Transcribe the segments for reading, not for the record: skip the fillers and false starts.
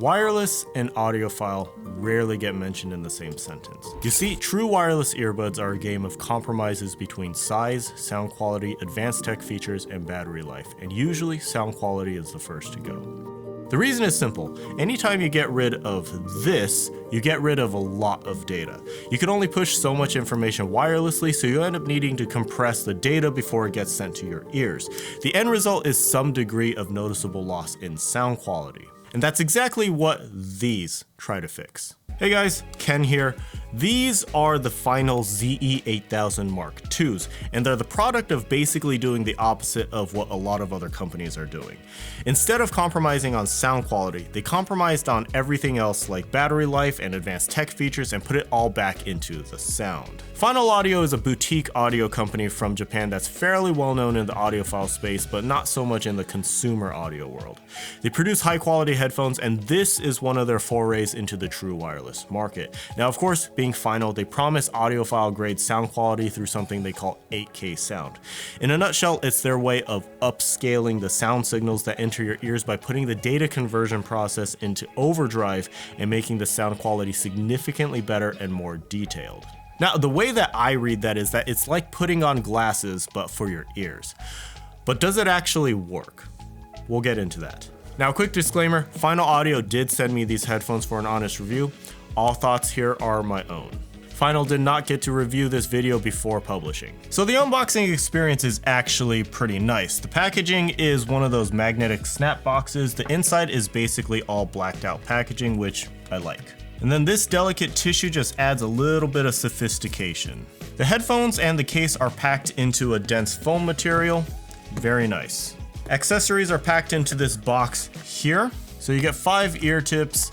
Wireless and audiophile rarely get mentioned in the same sentence. You see, true wireless earbuds are a game of compromises between size, sound quality, advanced tech features, and battery life, and usually sound quality is the first to go. The reason is simple. Anytime you get rid of this, you get rid of a lot of data. You can only push so much information wirelessly, so you end up needing to compress the data before it gets sent to your ears. The end result is some degree of noticeable loss in sound quality. And that's exactly what these try to fix. Hey guys, Ken here. These are the Final ZE8000 Mark IIs, and they're the product of basically doing the opposite of what a lot of other companies are doing. Instead of compromising on sound quality, they compromised on everything else like battery life and advanced tech features and put it all back into the sound. Final Audio is a boutique audio company from Japan that's fairly well known in the audiophile space, but not so much in the consumer audio world. They produce high quality headphones, and this is one of their forays into the true wireless market. Now, of course, being Final, they promise audiophile grade sound quality through something they call 8K sound. In a nutshell, it's their way of upscaling the sound signals that enter your ears by putting the data conversion process into overdrive and making the sound quality significantly better and more detailed. Now, the way that I read that is that it's like putting on glasses, but for your ears. But does it actually work? We'll get into that. Now, quick disclaimer, Final Audio did send me these headphones for an honest review. All thoughts here are my own. Final did not get to review this video before publishing. So the unboxing experience is actually pretty nice. The packaging is one of those magnetic snap boxes. The inside is basically all blacked out packaging, which I like. And then this delicate tissue just adds a little bit of sophistication. The headphones and the case are packed into a dense foam material. Very nice. Accessories are packed into this box here. So you get 5 ear tips,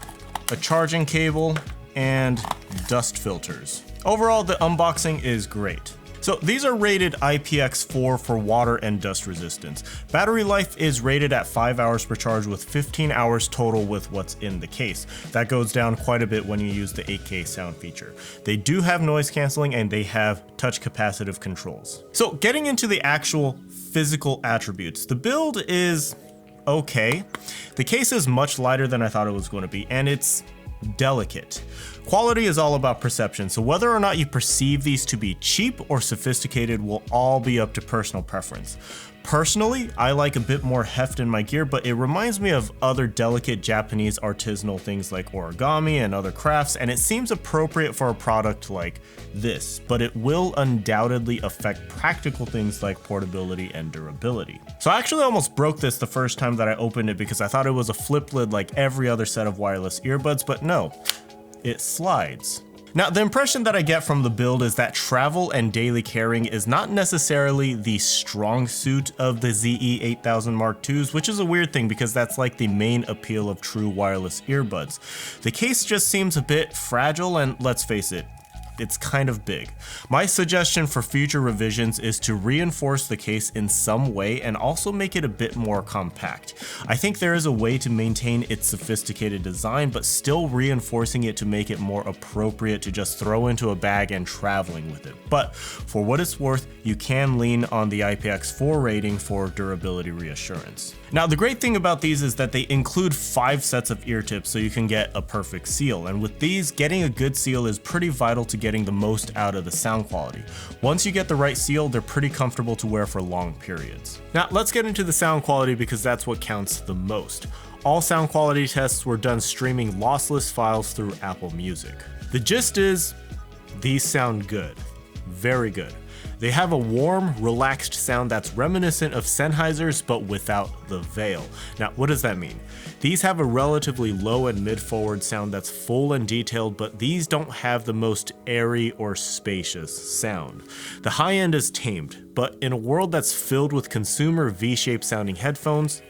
a charging cable, and dust filters. Overall, the unboxing is great. So these are rated IPX4 for water and dust resistance. Battery life is rated at 5 hours per charge with 15 hours total with what's in the case. That goes down quite a bit when you use the 8K sound feature. They do have noise canceling and they have touch capacitive controls. So getting into the actual physical attributes, the build is okay. The case is much lighter than I thought it was going to be, and it's delicate. Quality is all about perception, so whether or not you perceive these to be cheap or sophisticated will all be up to personal preference. Personally, I like a bit more heft in my gear, but it reminds me of other delicate Japanese artisanal things like origami and other crafts, and it seems appropriate for a product like this, but it will undoubtedly affect practical things like portability and durability. So I actually almost broke this the first time that I opened it because I thought it was a flip lid like every other set of wireless earbuds, but no, it slides. Now, the impression that I get from the build is that travel and daily carrying is not necessarily the strong suit of the ZE8000 Mark IIs, which is a weird thing because that's like the main appeal of true wireless earbuds. The case just seems a bit fragile, and let's face it, it's kind of big. My suggestion for future revisions is to reinforce the case in some way and also make it a bit more compact. I think there is a way to maintain its sophisticated design, but still reinforcing it to make it more appropriate to just throw into a bag and traveling with it. But for what it's worth, you can lean on the IPX4 rating for durability reassurance. Now, the great thing about these is that they include 5 sets of ear tips so you can get a perfect seal, and with these, getting a good seal is pretty vital to getting the most out of the sound quality. Once you get the right seal, they're pretty comfortable to wear for long periods. Now, let's get into the sound quality because that's what counts the most. All sound quality tests were done streaming lossless files through Apple Music. The gist is, these sound good. Very good. They have a warm, relaxed sound that's reminiscent of Sennheiser's but without the veil. Now, what does that mean? These have a relatively low and mid-forward sound that's full and detailed, but these don't have the most airy or spacious sound. The high end is tamed, but in a world that's filled with consumer V-shaped sounding headphones,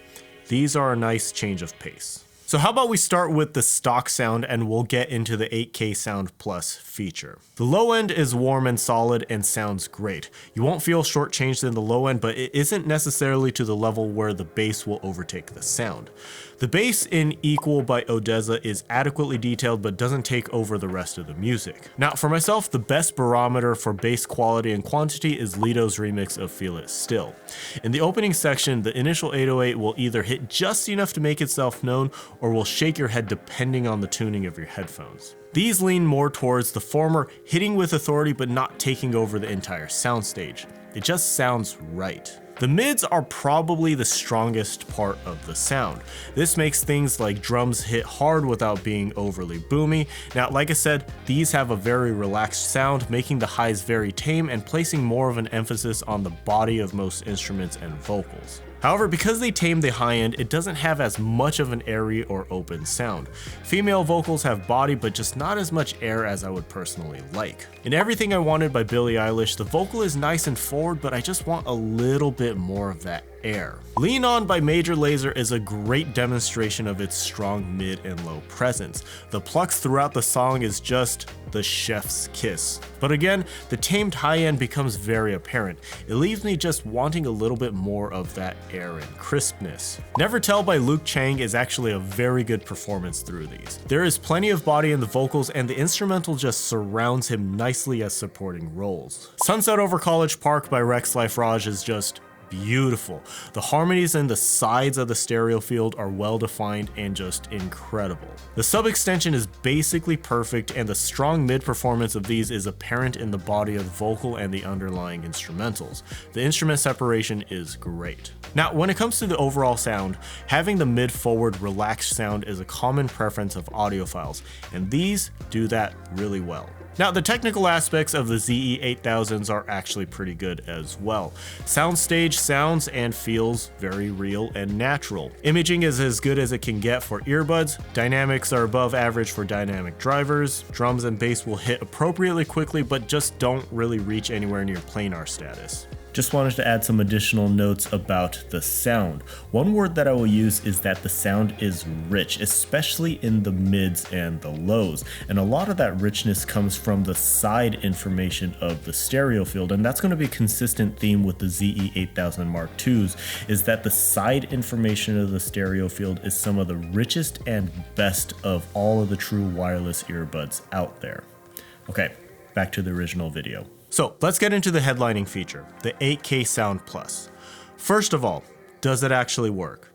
these are a nice change of pace. So how about we start with the stock sound and we'll get into the 8K Sound Plus feature. The low end is warm and solid and sounds great. You won't feel shortchanged in the low end, but it isn't necessarily to the level where the bass will overtake the sound. The bass in Equal by Odessa is adequately detailed but doesn't take over the rest of the music. Now for myself, the best barometer for bass quality and quantity is Lito's remix of Feel It Still. In the opening section, the initial 808 will either hit just enough to make itself known or will shake your head depending on the tuning of your headphones. These lean more towards the former, hitting with authority but not taking over the entire soundstage. It just sounds right. The mids are probably the strongest part of the sound. This makes things like drums hit hard without being overly boomy. Now, like I said, these have a very relaxed sound, making the highs very tame and placing more of an emphasis on the body of most instruments and vocals. However, because they tame the high end, it doesn't have as much of an airy or open sound. Female vocals have body, but just not as much air as I would personally like. In Everything I Wanted by Billie Eilish, the vocal is nice and forward, but I just want a little bit more of that air. Lean On by Major Lazer is a great demonstration of its strong mid and low presence. The plucks throughout the song is just the chef's kiss. But again, the tamed high end becomes very apparent. It leaves me just wanting a little bit more of that air and crispness. Never Tell by Luke Chang is actually a very good performance through these. There is plenty of body in the vocals and the instrumental just surrounds him nicely as supporting roles. Sunset Over College Park by Rex Life Raj is just beautiful. The harmonies in the sides of the stereo field are well defined and just incredible. The sub extension is basically perfect and the strong mid performance of these is apparent in the body of the vocal and the underlying instrumentals. The instrument separation is great. Now, when it comes to the overall sound, having the mid forward relaxed sound is a common preference of audiophiles, and these do that really well. Now, the technical aspects of the ZE8000s are actually pretty good as well. Soundstage sounds and feels very real and natural. Imaging is as good as it can get for earbuds. Dynamics are above average for dynamic drivers. Drums and bass will hit appropriately quickly, but just don't really reach anywhere near planar status. Just wanted to add some additional notes about the sound. One word that I will use is that the sound is rich, especially in the mids and the lows. And a lot of that richness comes from the side information of the stereo field. And that's going to be a consistent theme with the ZE8000 Mark IIs, is that the side information of the stereo field is some of the richest and best of all of the true wireless earbuds out there. Okay, back to the original video. So let's get into the headlining feature, the 8K Sound Plus. First of all, does it actually work?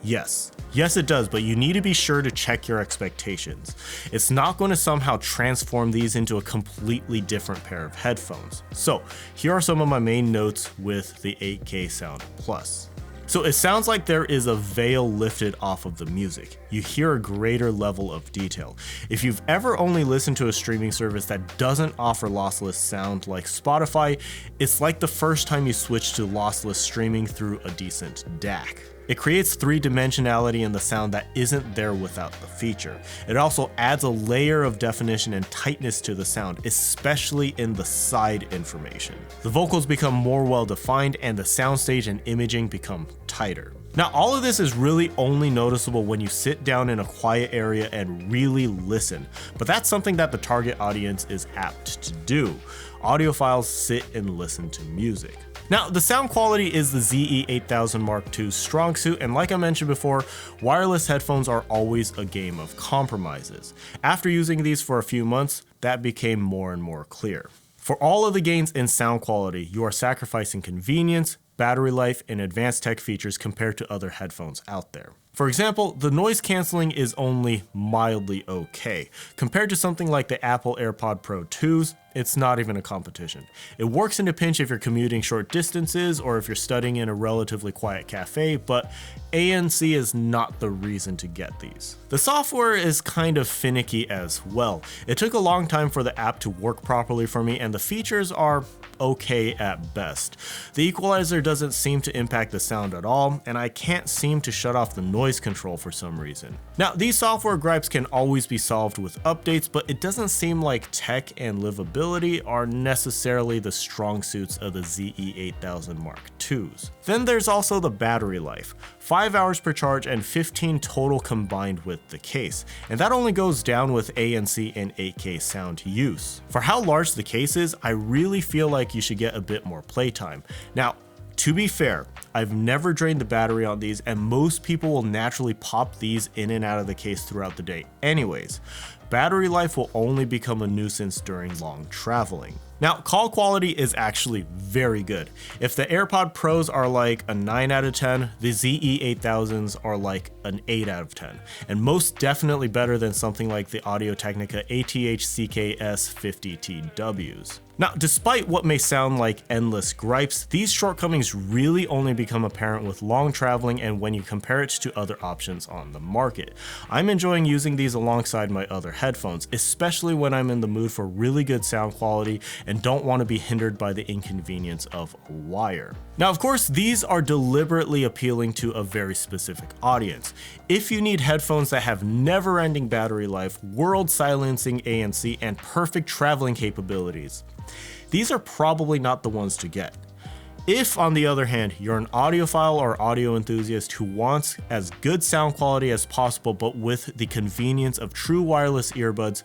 Yes. Yes it does, but you need to be sure to check your expectations. It's not going to somehow transform these into a completely different pair of headphones. So here are some of my main notes with the 8K Sound Plus. So it sounds like there is a veil lifted off of the music. You hear a greater level of detail. If you've ever only listened to a streaming service that doesn't offer lossless sound like Spotify, it's like the first time you switch to lossless streaming through a decent DAC. It creates three-dimensionality in the sound that isn't there without the feature. It also adds a layer of definition and tightness to the sound, especially in the side information. The vocals become more well-defined and the soundstage and imaging become tighter. Now, all of this is really only noticeable when you sit down in a quiet area and really listen, but that's something that the target audience is apt to do. Audiophiles sit and listen to music. Now, the sound quality is the ZE8000 Mark II's strong suit, and like I mentioned before, wireless headphones are always a game of compromises. After using these for a few months, that became more and more clear. For all of the gains in sound quality, you are sacrificing convenience, battery life, and advanced tech features compared to other headphones out there. For example, the noise canceling is only mildly okay. Compared to something like the Apple AirPod Pro 2s, it's not even a competition. It works in a pinch if you're commuting short distances or if you're studying in a relatively quiet cafe, but ANC is not the reason to get these. The software is kind of finicky as well. It took a long time for the app to work properly for me, and the features are okay at best. The equalizer doesn't seem to impact the sound at all, and I can't seem to shut off the noise control for some reason. Now, these software gripes can always be solved with updates, but it doesn't seem like tech and livability are necessarily the strong suits of the ZE8000 Mark IIs. Then there's also the battery life. 5 hours per charge and 15 total combined with the case, and that only goes down with ANC and 8K sound use. For how large the case is, I really feel like you should get a bit more playtime. Now, To be fair, I've never drained the battery on these, and most people will naturally pop these in and out of the case throughout the day anyways. Battery life will only become a nuisance during long traveling. Now, call quality is actually very good. If the AirPod Pros are like a 9 out of 10, the ZE8000s are like an 8 out of 10, and most definitely better than something like the Audio-Technica ATH-CKS 50TWs. Now, despite what may sound like endless gripes, these shortcomings really only become apparent with long traveling and when you compare it to other options on the market. I'm enjoying using these alongside my other headphones, especially when I'm in the mood for really good sound quality and don't want to be hindered by the inconvenience of a wire. Now, of course, these are deliberately appealing to a very specific audience. If you need headphones that have never-ending battery life, world silencing ANC, and perfect traveling capabilities, these are probably not the ones to get. If, on the other hand, you're an audiophile or audio enthusiast who wants as good sound quality as possible but with the convenience of true wireless earbuds,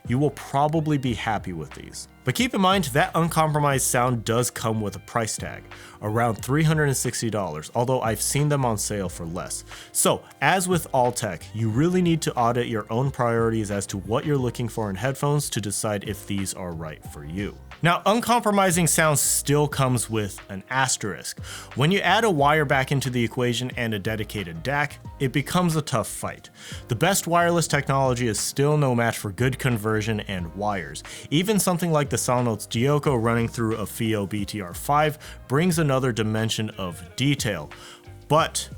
you will probably be happy with these. But keep in mind that uncompromised sound does come with a price tag, around $360, although I've seen them on sale for less. So, as with all tech, you really need to audit your own priorities as to what you're looking for in headphones to decide if these are right for you. Now, uncompromising sound still comes with an asterisk. When you add a wire back into the equation and a dedicated DAC, it becomes a tough fight. The best wireless technology is still no match for good conversion and wires. Even something like the Sonos Dioko running through a FEELWORLD BTR5 brings another dimension of detail. But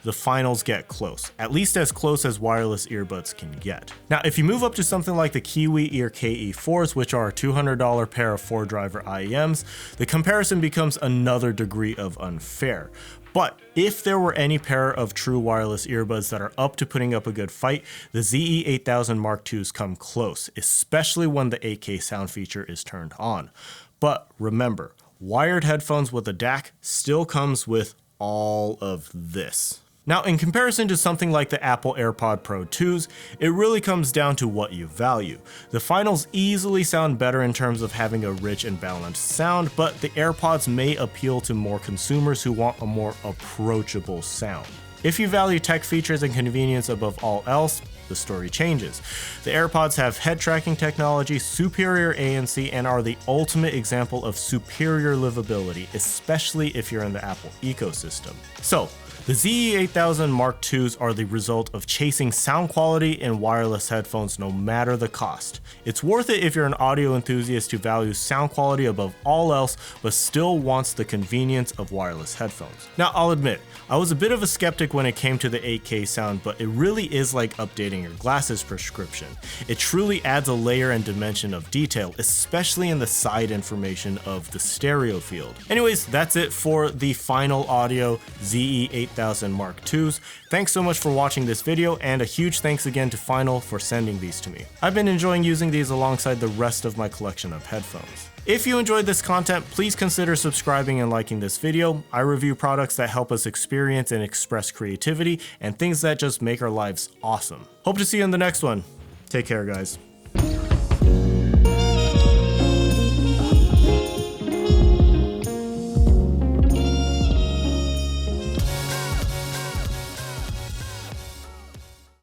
the finals get close, at least as close as wireless earbuds can get. Now, if you move up to something like the Kiwi Ear KE4s, which are a $200 pair of 4-driver IEMs, the comparison becomes another degree of unfair. But if there were any pair of true wireless earbuds that are up to putting up a good fight, the ZE8000 Mark IIs come close, especially when the 8K sound feature is turned on. But remember, wired headphones with a DAC still comes with all of this. Now, in comparison to something like the Apple AirPod Pro 2s, it really comes down to what you value. The Finals easily sound better in terms of having a rich and balanced sound, but the AirPods may appeal to more consumers who want a more approachable sound. If you value tech features and convenience above all else, the story changes. The AirPods have head tracking technology, superior ANC, and are the ultimate example of superior livability, especially if you're in the Apple ecosystem. So, the ZE8000 Mark IIs are the result of chasing sound quality in wireless headphones no matter the cost. It's worth it if you're an audio enthusiast who values sound quality above all else but still wants the convenience of wireless headphones. Now, I'll admit, I was a bit of a skeptic when it came to the 8K sound, but it really is like updating your glasses prescription. It truly adds a layer and dimension of detail, especially in the side information of the stereo field. Anyways, that's it for the Final Audio ZE8000 Mark IIs. Thanks so much for watching this video, and a huge thanks again to Final for sending these to me. I've been enjoying using these alongside the rest of my collection of headphones. If you enjoyed this content, please consider subscribing and liking this video. I review products that help us experience and express creativity and things that just make our lives awesome. Hope to see you in the next one. Take care, guys.